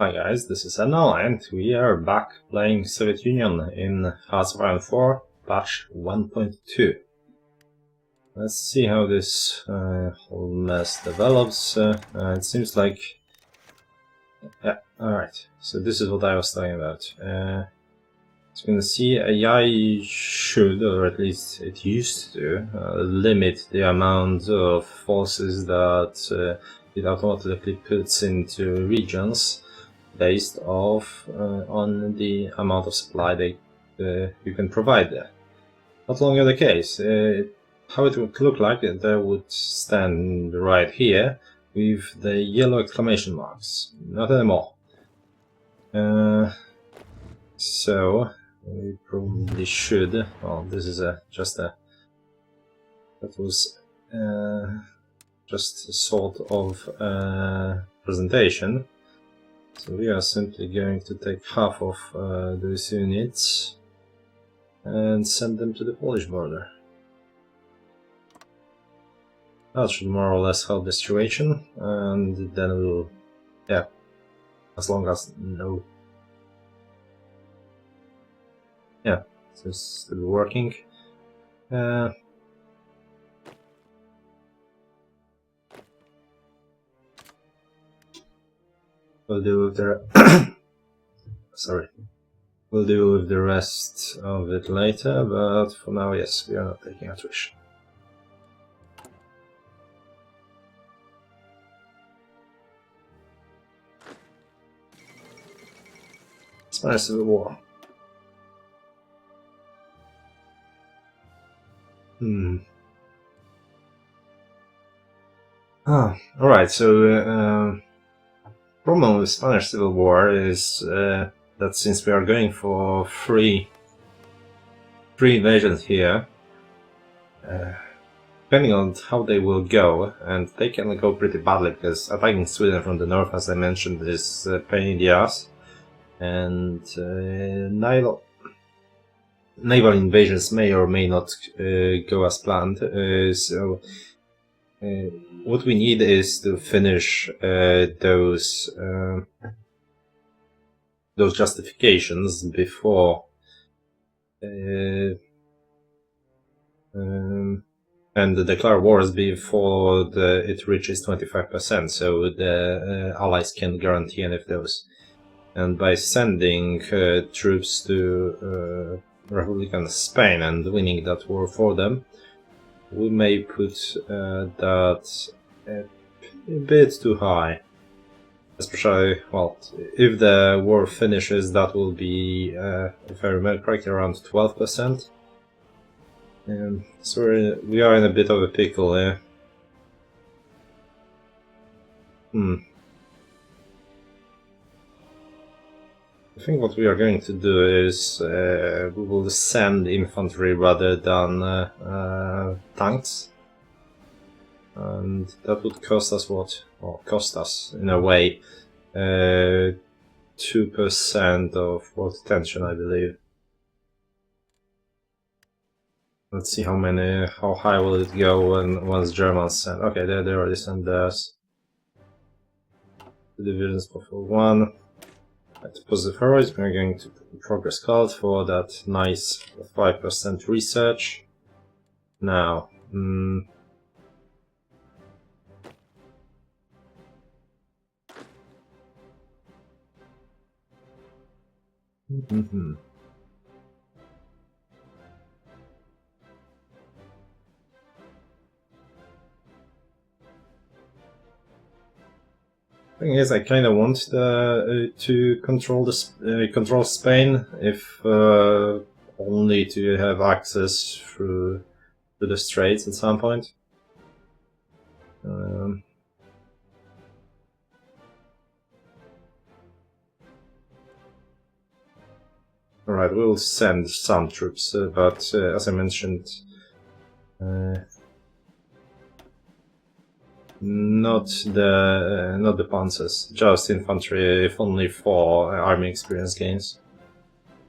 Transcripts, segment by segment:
Hi guys, this is Emnel and we are back playing Soviet Union in Hearts of Iron 4, patch 1.2. Let's see how this whole mess develops. It seems like... Yeah, alright, so this is what I was talking about. As you can see, AI should, or at least it used to, limit the amount of forces that it automatically puts into regions based off on the amount of supply you can provide there. Not longer the case. How it would look like, they would stand right here with the yellow exclamation marks. Not anymore. So we probably should. Well, this is that was just a sort of presentation. So we are simply going to take half of those units and send them to the Polish border. That should more or less help the situation, and then we'll, yeah, as long as no, yeah, it's still working. We'll deal with the sorry. We'll deal with the rest of it later, but for now, yes, we are not taking attrition. Spanish Civil War. Alright, so problem with Spanish Civil War is that since we are going for three invasions here, depending on how they will go, and they can go pretty badly because attacking Sweden from the north, as I mentioned, is a pain in the ass, and naval invasions may or may not go as planned. So what we need is to finish those justifications before and declare wars before it reaches 25%, so the allies can guarantee any of those. And by sending troops to Republican Spain and winning that war for them, we may put that a bit too high. Especially, well, if the war finishes, that will be, if I remember correctly, around 12%. So we are in a bit of a pickle here. I think what we are going to do is we will send infantry rather than tanks, and that would cost us what? Or cost us in a way 2% of world tension, I believe. Let's see how high will it go once Germans send. Okay, they already sent theirs. The divisions for 1. At positive heroes, we're going to progress card for that nice 5% research. Now, thing is, I kind of want to control Spain, if only to have access through the Straits at some point. Alright, we'll send some troops, but as I mentioned, not the panzers, just infantry, if only for army experience gains.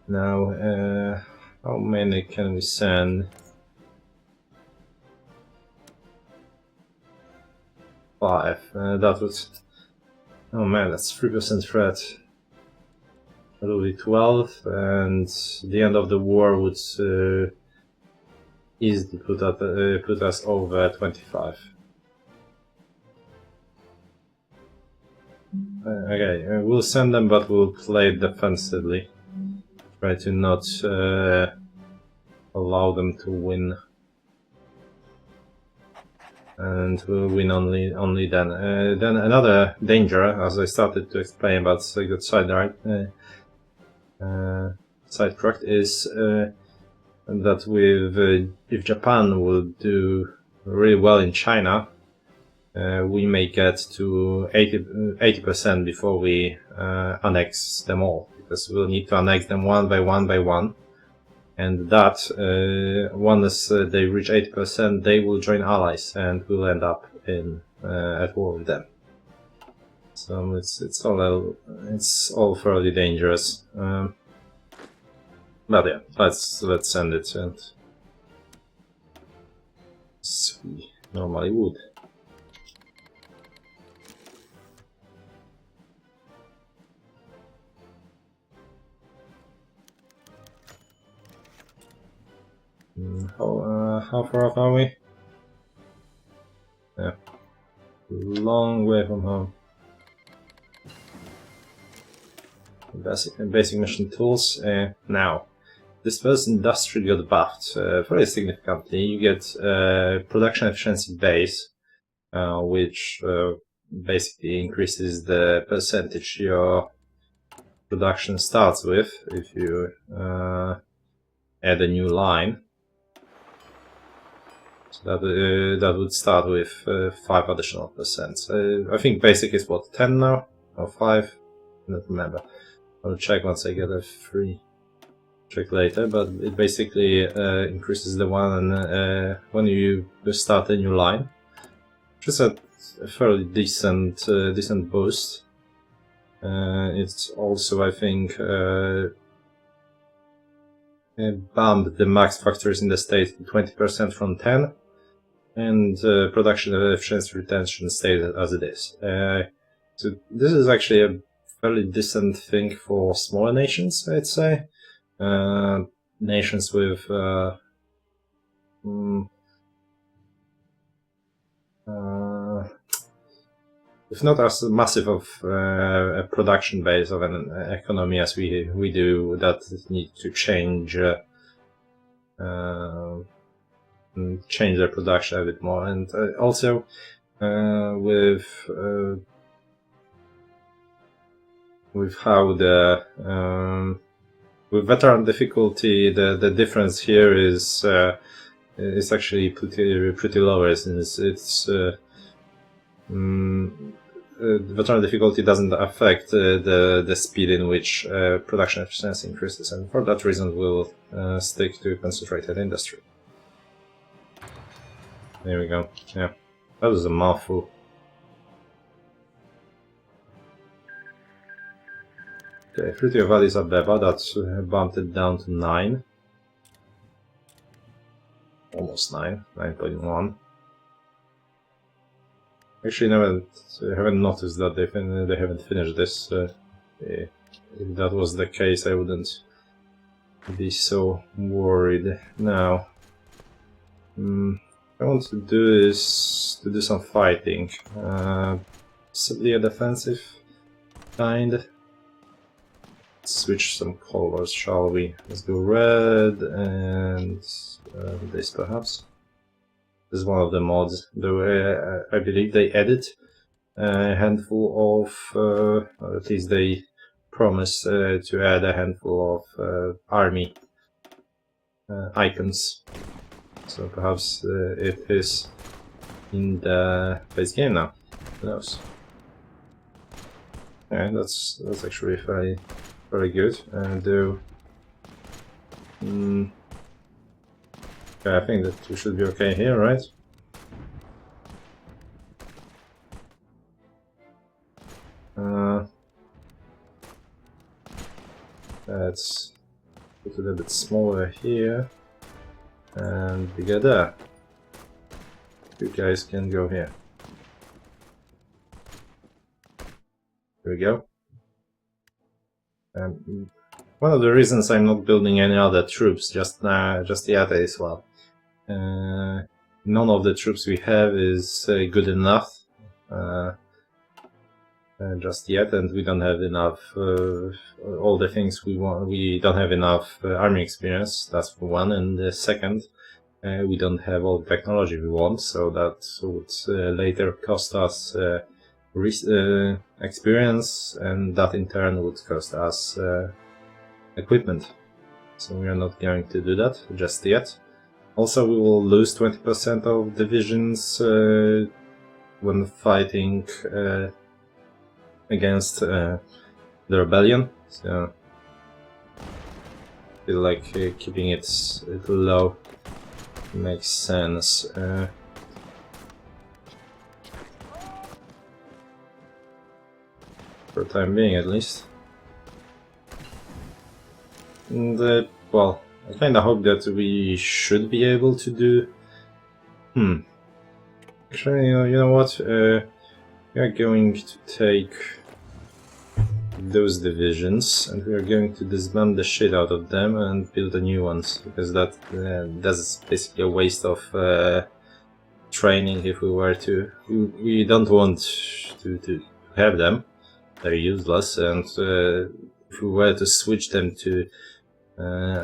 Now, how many can we send? 5. That would... Oh man, that's 3% threat. will be 12, and the end of the war would easily put us over 25. Okay, we'll send them, but we'll play defensively. Try to not allow them to win. And we'll win only then. Then another danger, as I started to explain about good sidetracked, is that if Japan will do really well in China, we may get to 80% before we annex them all, because we'll need to annex them one by one. And that, once they reach 80%, they will join allies, and we'll end up at war with them. So it's all fairly dangerous. But yeah, let's send it, and as we normally would. How far off are we? Yeah, long way from home. Basic mission tools. Now, this first industry got buffed very significantly. You get production efficiency base, which basically increases the percentage your production starts with if you add a new line. So that would start with 5 additional percent. I think basic is what, 10 now? Or 5? I don't remember. I'll check once I get a free check later, but it basically increases the one when you start a new line, which is a fairly decent boost. It's also, I think, bumped the max factories in the state to 20% from 10, and production efficiency retention stays as it is. So this is actually a fairly decent thing for smaller nations, I'd say. Nations with if not as massive of a production base of an economy as we do, that need to change their production a bit more, and also with how with veteran difficulty, the difference here is actually pretty low, since it's veteran difficulty doesn't affect the speed in which production efficiency increases, and for that reason we'll stick to concentrated industry. There we go. Yeah, that was a mouthful. Okay, Fruity of Addis Ababa, that's bumped it down to 9. Almost 9, 9.1. Actually, I haven't noticed that they haven't finished this. If that was the case, I wouldn't be so worried now. What I want to do is to do some fighting. Possibly a defensive kind. Switch some colors, shall we? Let's go red and this perhaps. This is one of the mods, though I believe they added a handful of, or at least they promise to add a handful of army icons. So perhaps it is in the base game now. Who knows? Yeah, that's actually very good. Though, I think that we should be okay here, right? Let's put it a bit smaller here and bigger there. You guys can go here. Here we go. One of the reasons I'm not building any other troops just yet is, well, none of the troops we have is good enough just yet, and we don't have enough all the things we want. We don't have enough army experience. That's for one, and the second, we don't have all the technology we want. So that would later cost us experience, and that in turn would cost us equipment. So we are not going to do that just yet. Also, we will lose 20% of divisions when fighting against the rebellion. So I feel like keeping it low makes sense. For the time being, at least. And, well, I kinda hope that we should be able to do... Actually, you know what? We are going to take those divisions and we are going to disband the shit out of them and build the new ones, because that's basically a waste of training if we were to... We don't want to have them. They're useless, and if we were to switch them to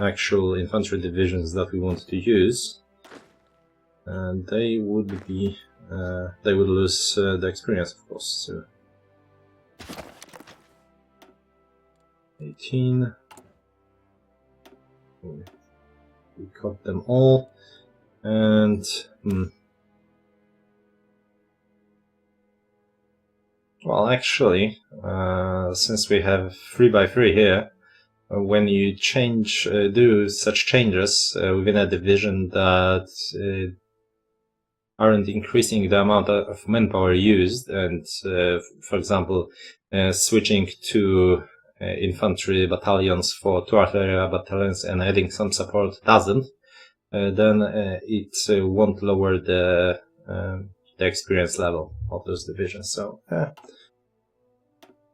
actual infantry divisions that we want to use, they would be they would lose the experience, of course. So 18. We got them all, and well, actually, since we have 3x3 here, when you do such changes within a division that aren't increasing the amount of manpower used, and for example, switching to infantry battalions for 2 artillery battalions and adding some support doesn't, then it won't lower the experience level of those divisions. So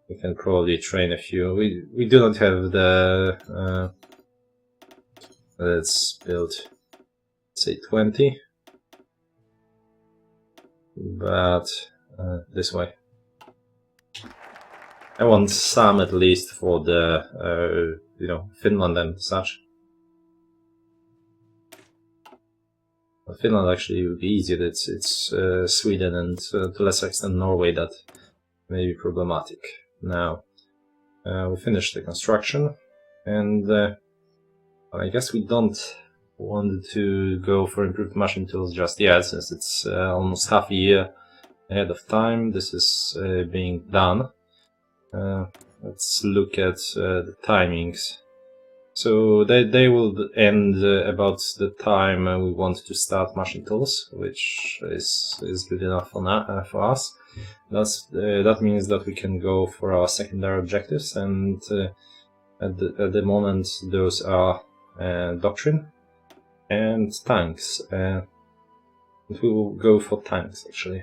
we can probably train a few. We do not have the let's build, say, 20, but this way. I want some at least for the you know, Finland and such. Well, Finland actually would be easier. It's Sweden and to a lesser extent Norway that may be problematic. Now we finished the construction, and I guess we don't want to go for improved machine tools just yet, since it's almost half a year ahead of time this is being done. Let's look at the timings. So they will end about the time we want to start machine tools, which is good enough for us. That means that we can go for our secondary objectives, and at the moment those are doctrine and tanks. We will go for tanks, actually.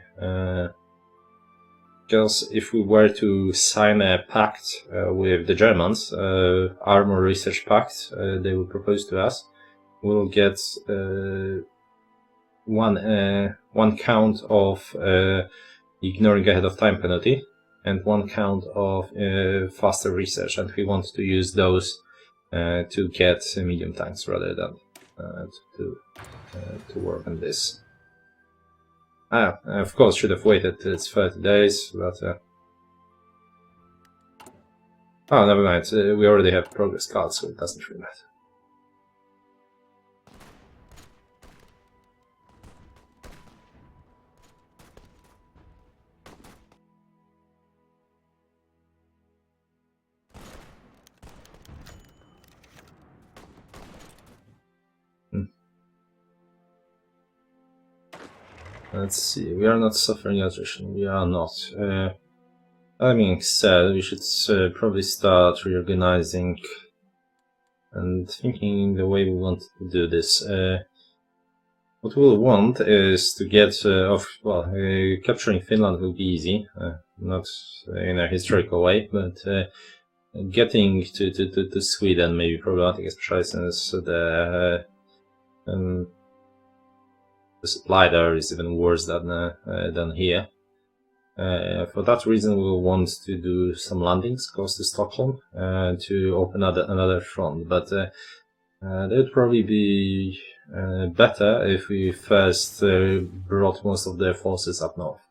Because if we were to sign a pact with the Germans, armor research pact they will propose to us, we'll get one count of ignoring ahead of time penalty and 1 count of faster research, and we want to use those to get medium tanks rather than to work on this. Of course, should have waited till it's 30 days, but oh, never mind. We already have progress cards, so it doesn't really matter. Let's see, we are not suffering attrition, we are not. That being said, we should probably start reorganizing and thinking the way we want to do this. What we'll want is to get capturing Finland will be easy, not in a historical way, but getting to Sweden may be problematic, especially since the supply there is even worse than here. For that reason, we will want to do some landings close to Stockholm to open another front. But that would probably be better if we first brought most of their forces up north.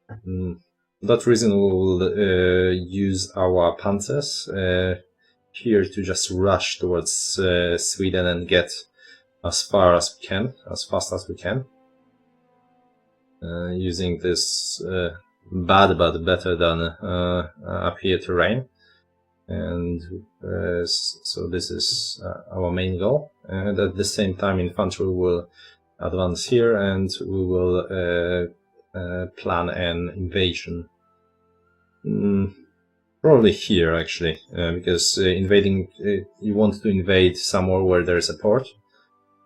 For that reason, we will use our panzers here to just rush towards Sweden and get as far as we can, as fast as we can. Using this bad but better than up here terrain, and so this is our main goal. And at the same time, infantry will advance here, and we will plan an invasion. Probably here actually, because invading you want to invade somewhere where there is a port.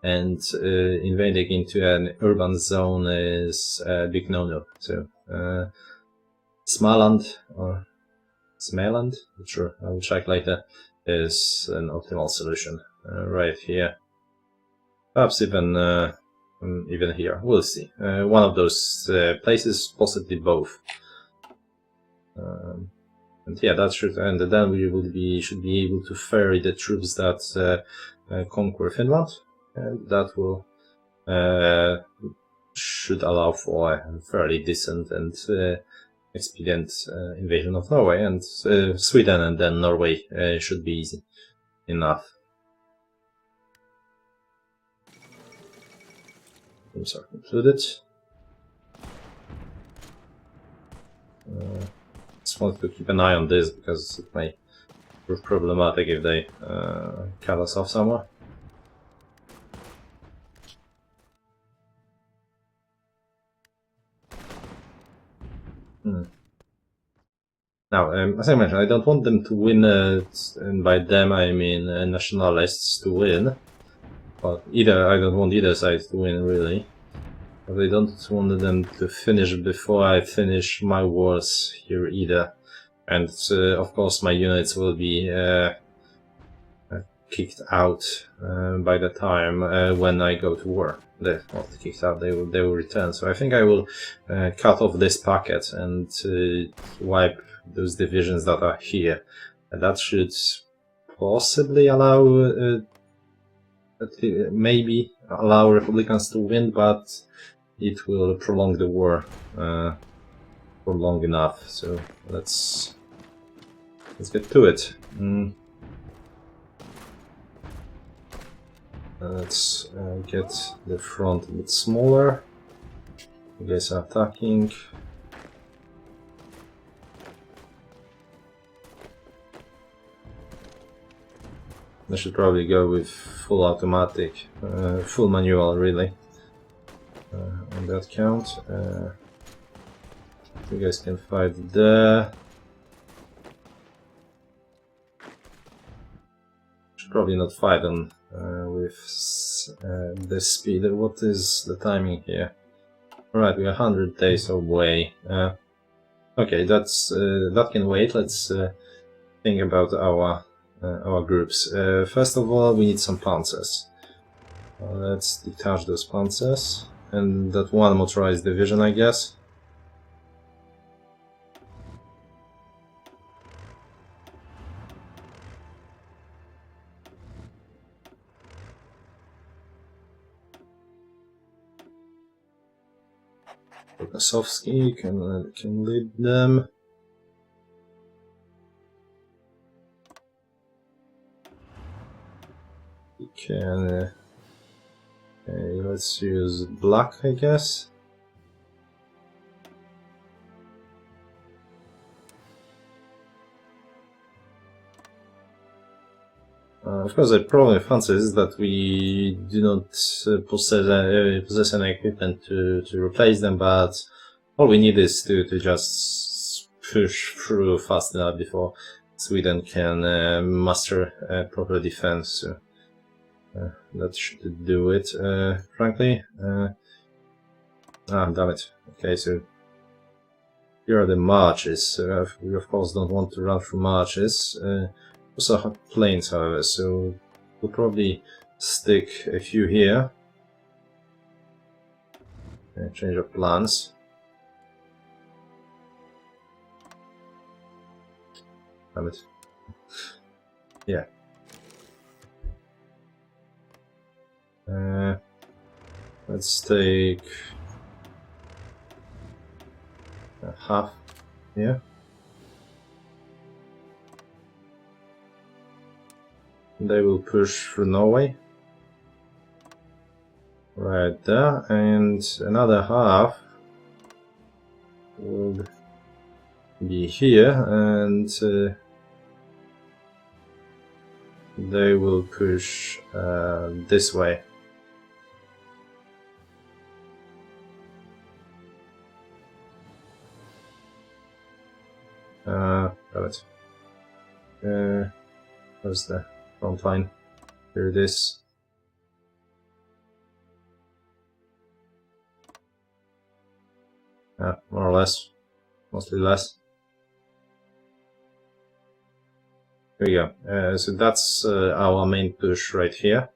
And invading into an urban zone is a big no-no. So, Smaland, or Smaland, not sure, I will check later, is an optimal solution. Right here. Perhaps even here. We'll see. One of those places, possibly both. And yeah, that should, and then we should be able to ferry the troops that conquer Finland. And that will should allow for a fairly decent and expedient invasion of Norway, and Sweden and then Norway should be easy enough. Those are concluded. Just want to keep an eye on this because it may prove problematic if they cut us off somewhere. Now, as I mentioned, I don't want them to win, and by them I mean nationalists to win. Well, I don't want either side to win, really. But I don't want them to finish before I finish my wars here either. And, of course, my units will be kicked out by the time when I go to war. They're not kicked out, they will return. So I think I will cut off this packet and wipe those divisions that are here. And that should possibly allow, maybe allow Republicans to win, but it will prolong the war for long enough. So let's get to it. Let's get the front a bit smaller. You guys are attacking. I should probably go with full automatic, full manual really, on that count. You guys can fight there. Should probably not fight on with this speed. What is the timing here? Alright, we are 100 days away. Okay, that can wait. Let's think about our groups. First of all, we need some panzers. Let's detach those panzers and that one motorized division, I guess. Kosovsky can lead them. We can. Let's use black, I guess. Of course, the problem with panzers is that we do not possess any equipment to replace them, but all we need is to just push through fast enough before Sweden can master proper defense. So, that should do it, frankly. Damn it. Okay, so Here are the marches. We of course don't want to run through marches. Also have plains, however, so we'll probably stick a few here. Change of plans. Damn it. Yeah. Let's take half here. They will push through Norway. Right there, and another half will be here, and they will push this way. Got it. Where's the front line? Here it is. More or less. Mostly less. Here we go. So that's our main push right here.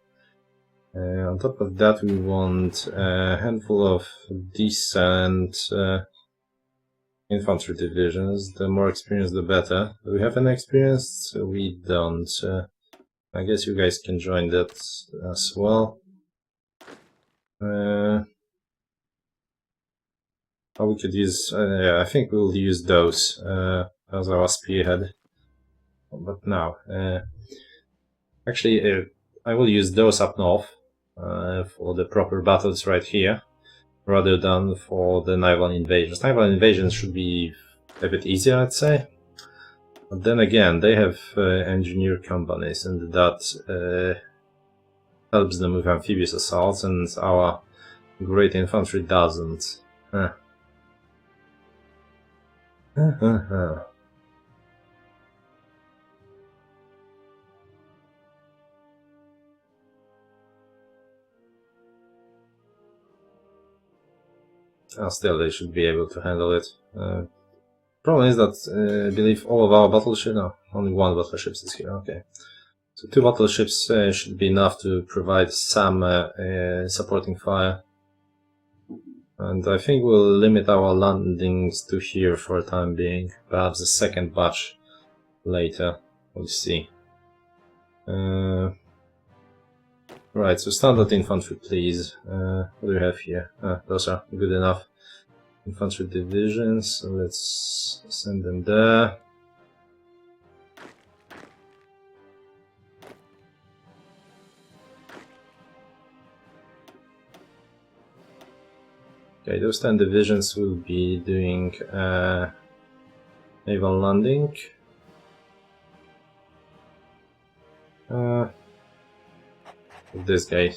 On top of that, we want a handful of decent infantry divisions. The more experienced, the better. Do we have any experience? We don't. I guess you guys can join that as well. We could use. I think we'll use those as our spearhead. But now, actually, I will use those up north for the proper battles right here, rather than for the naval invasions. Naval invasions should be a bit easier, I'd say. But then again, they have engineer companies, and that helps them with amphibious assaults, and our great infantry doesn't. Still, they should be able to handle it. Problem is that I believe all of our battleships, no, only one battleship is here, okay. So 2 battleships should be enough to provide some supporting fire. And I think we'll limit our landings to here for the time being. Perhaps a second batch later, we'll see. Right, so standard infantry, please. What do we have here? Those are good enough. Infantry divisions, so let's send them there. Okay, those 10 divisions will be doing naval landing. This guy.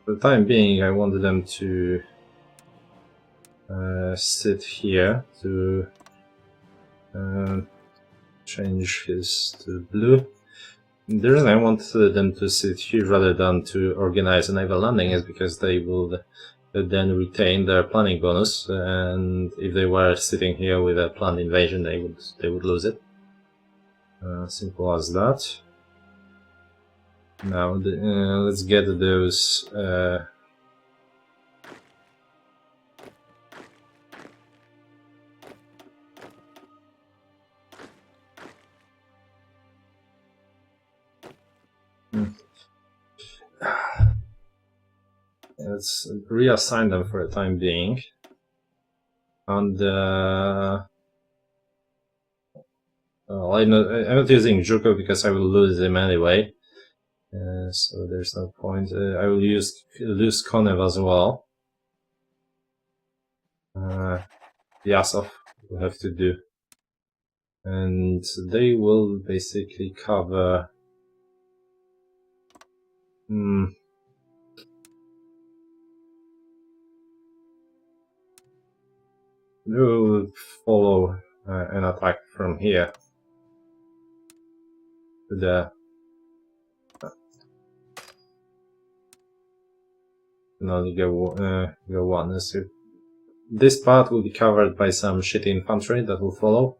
For the time being, I wanted them to sit here to change his to blue. The reason I want them to sit here rather than to organize a naval landing is because they will then retain their planning bonus, and if they were sitting here with a planned invasion, they would lose it. Simple as that. Now let's get those let's reassign them for the time being. And I'm not using Juko because I will lose him anyway. So there's no point. I will lose Konev as well. Yasov will have to do. And they will basically cover... They will follow an attack from here to the... Can only go one. this part will be covered by some shitty infantry that will follow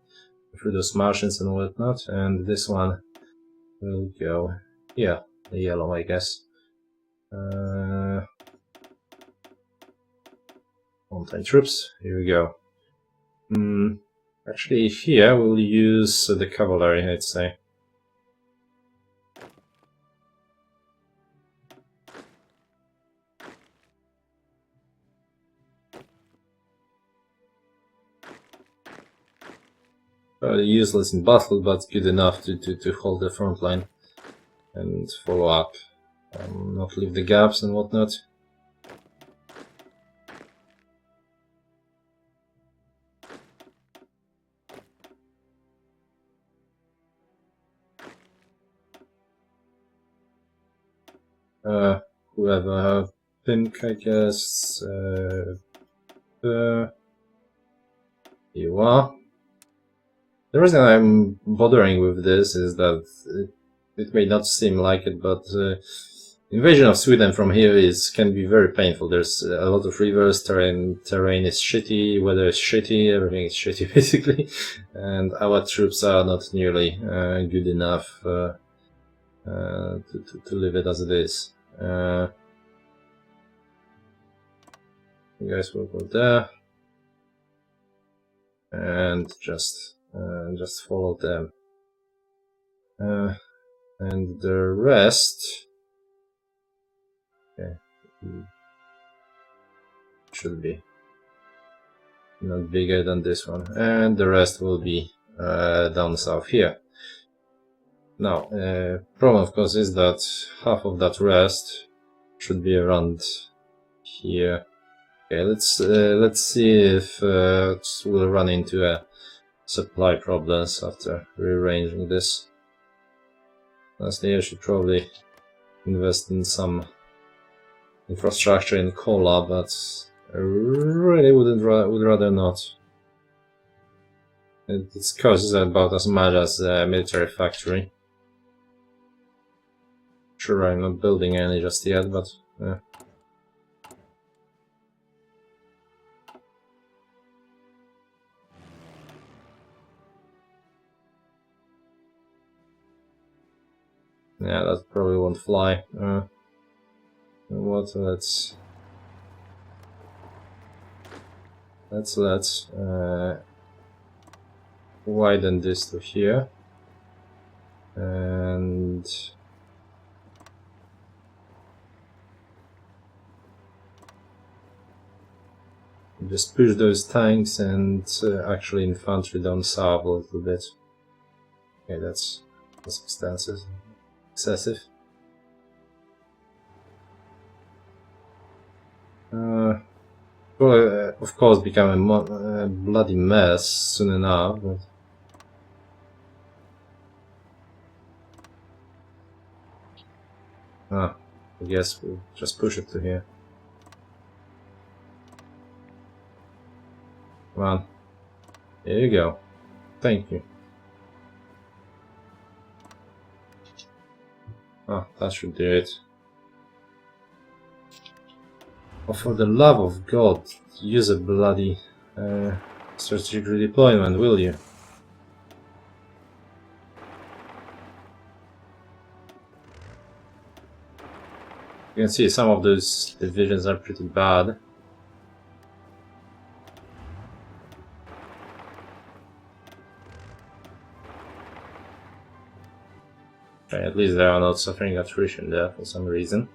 through those marshlands and whatnot, and this one will go here, the yellow, I guess. Mountain troops, here we go. Actually, here we'll use the cavalry, I'd say. Useless in battle, but good enough to hold the front line and follow up. Not leave the gaps and whatnot. Whoever pink, I guess. You are. The reason I'm bothering with this is that it may not seem like it, but invasion of Sweden from here can be very painful. There's a lot of rivers, terrain is shitty, weather is shitty, everything is shitty basically, and our troops are not nearly good enough to leave it as it is. You guys will go there and just follow them, and the rest should be not bigger than this one, and the rest will be down south here. Now, problem of course is that half of that rest should be around here. Okay, let's see if we'll run into supply problems after rearranging this. Lastly, I should probably invest in some infrastructure in Kola, but I really would rather not. It costs about as much as a military factory. Sure, I'm not building any just yet, but yeah, that probably won't fly. What? Let's widen this to here, and just push those tanks and actually infantry down south a little bit. Okay, that's excessive. Will of course become a bloody mess soon enough, but I guess we'll just push it to here. Come on. There you go. Thank you. Oh, that should do it. Oh, for the love of God, use a bloody strategic redeployment, will you? You can see some of those divisions are pretty bad. Okay, at least they are not suffering attrition there for some reason.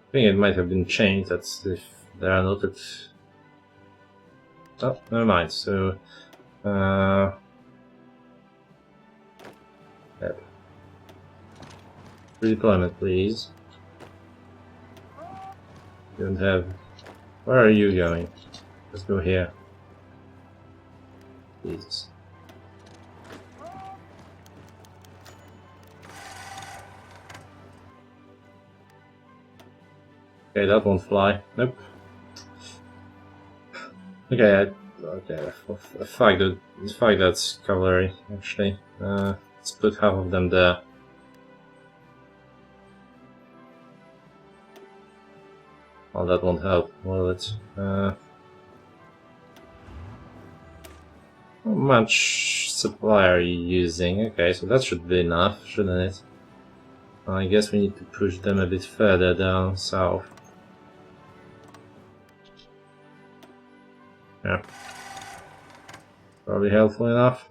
I think it might have been changed that if they are not at... Oh, never mind, so... Yep. Redeployment, please. You don't have... Where are you going? Let's go here. Jesus. Okay, that won't fly. Nope. Okay, the fact that's cavalry, actually. Let's put half of them there. Well, that won't help, will it? How much supply are you using? Okay, so that should be enough, shouldn't it? I guess we need to push them a bit further down south. Yeah. Probably helpful enough.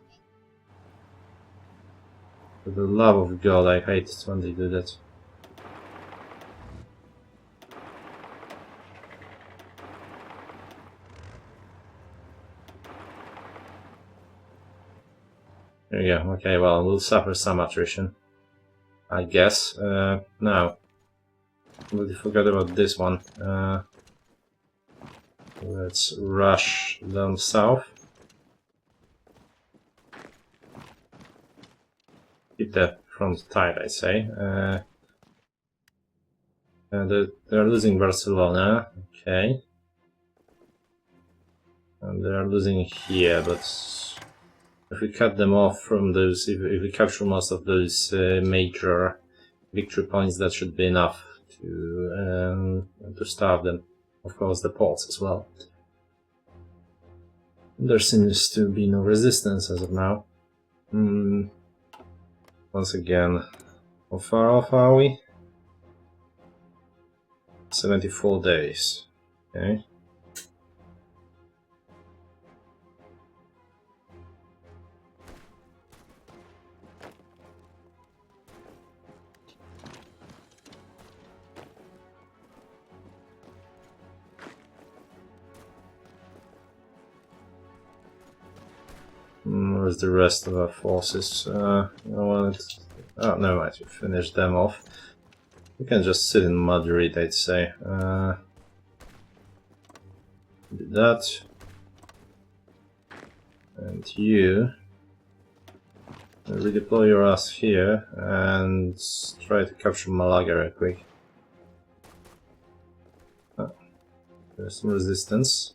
For the love of God, I hate it when they do that. There you go. Okay, well, we'll suffer some attrition, I guess. Now, completely forgot about this one. Let's rush down south. Keep the front tight, I say. They're losing Barcelona, okay. And they're losing here, but if we cut them off from those, if we capture most of those major victory points, that should be enough to starve them. Of course, the ports as well. There seems to be no resistance as of now. Once again, how far off are we? 74 days. Okay. Where's the rest of our forces? Oh, no, I should finish them off. We can just sit in Madrid, I'd say. Do that. And you redeploy your ass here and try to capture Malaga real quick. There's some resistance.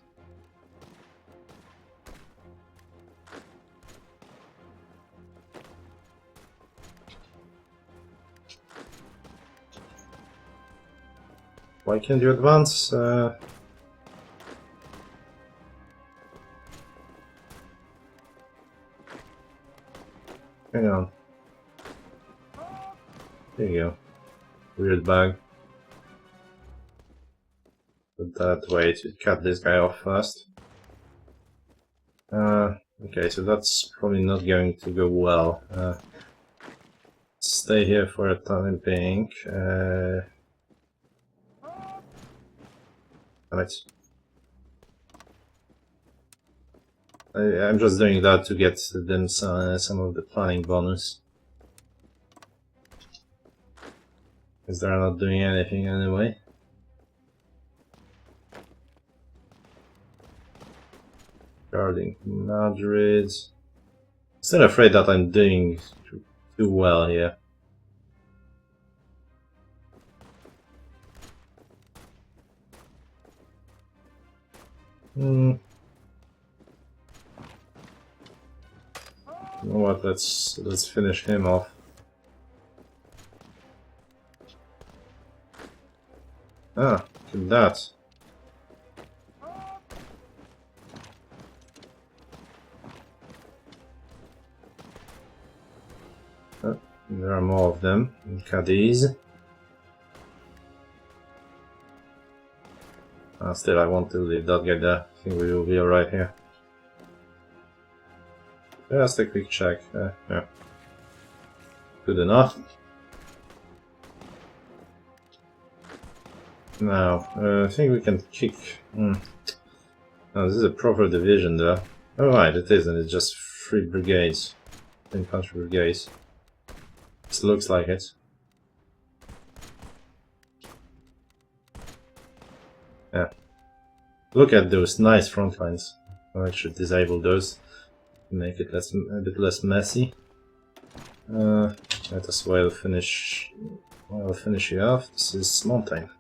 Why can't you advance? Hang on. There you go. Weird bug. Put that way to cut this guy off first. Okay, so that's probably not going to go well. Stay here for a time being. Right. I'm just doing that to get them some of the planning bonus. Because they're not doing anything anyway. Guarding Madrid. Still afraid that I'm doing too well here. You know what? Let's finish him off. Ah, look at that. Oh, there are more of them in Cadiz. Still, I want to leave that guy there. I think we will be alright here. Just a quick check. Yeah. Good enough. Now, I think we can kick... Oh, this is a proper division there. Oh right, it isn't. It's just 3 brigades. Infantry brigades. It looks like it. Yeah. Look at those nice front lines. I should disable those. Make it a bit less messy. Let us finish you off. This is mountain.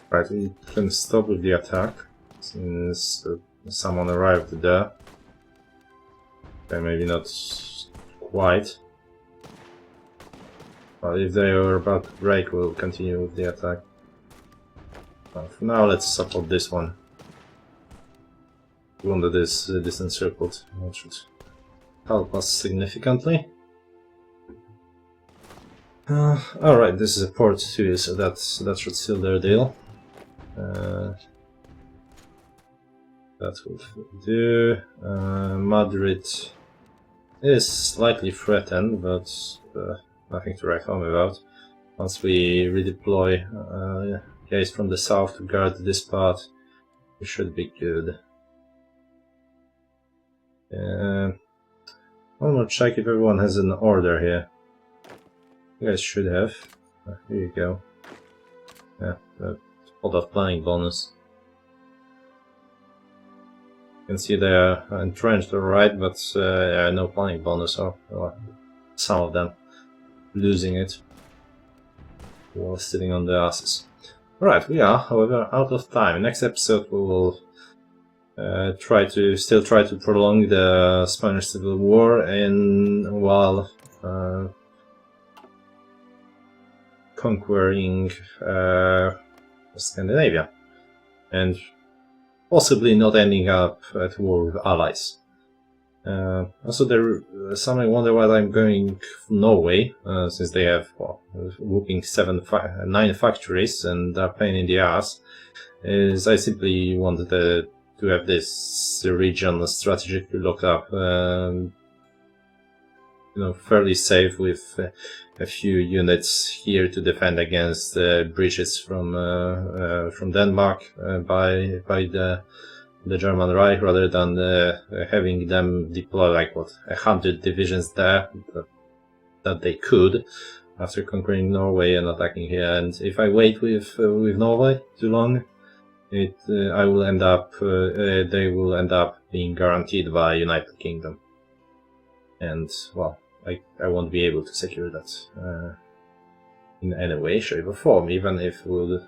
Right, we can stop with the attack since someone arrived there. Okay, maybe not quite. Well, if they are about to break, we'll continue with the attack. Well, for now, let's support this one. The one that is disencircled. That should help us significantly. Alright, this is a port too, so that should seal their deal. That will do. Madrid is slightly threatened, but nothing to write home about. Once we redeploy guys from the south to guard this part, we should be good. I'm gonna check if everyone has an order here. You guys should have. Here you go. Yeah, all that planning bonus. You can see they are entrenched, alright, but yeah, no planning bonus, or some of them losing it while sitting on their asses. Alright, we are, however, out of time. Next episode we will try to prolong the Spanish Civil War while conquering Scandinavia, and possibly not ending up at war with allies. Also, some may wonder why I'm going Norway, since they have whooping 9 factories and are pain in the ass. Is I simply wanted to have this region strategically locked up, fairly safe, with a few units here to defend against breaches from Denmark by the German Reich, rather than having them deploy like 100 divisions there that they could after conquering Norway and attacking here. And if I wait with Norway too long, they will end up being guaranteed by United Kingdom, and well, I won't be able to secure that in any way, shape or form, even if we'll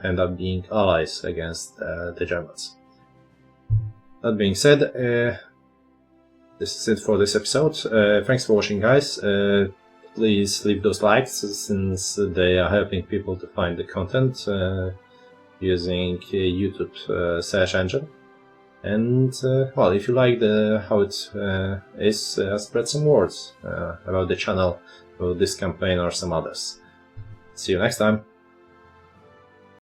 end up being allies against the Germans. That being said, this is it for this episode. Thanks for watching, guys. Please leave those likes, since they are helping people to find the content using YouTube search engine. And well, if you like how it is, spread some words about the channel, about this campaign or some others. See you next time.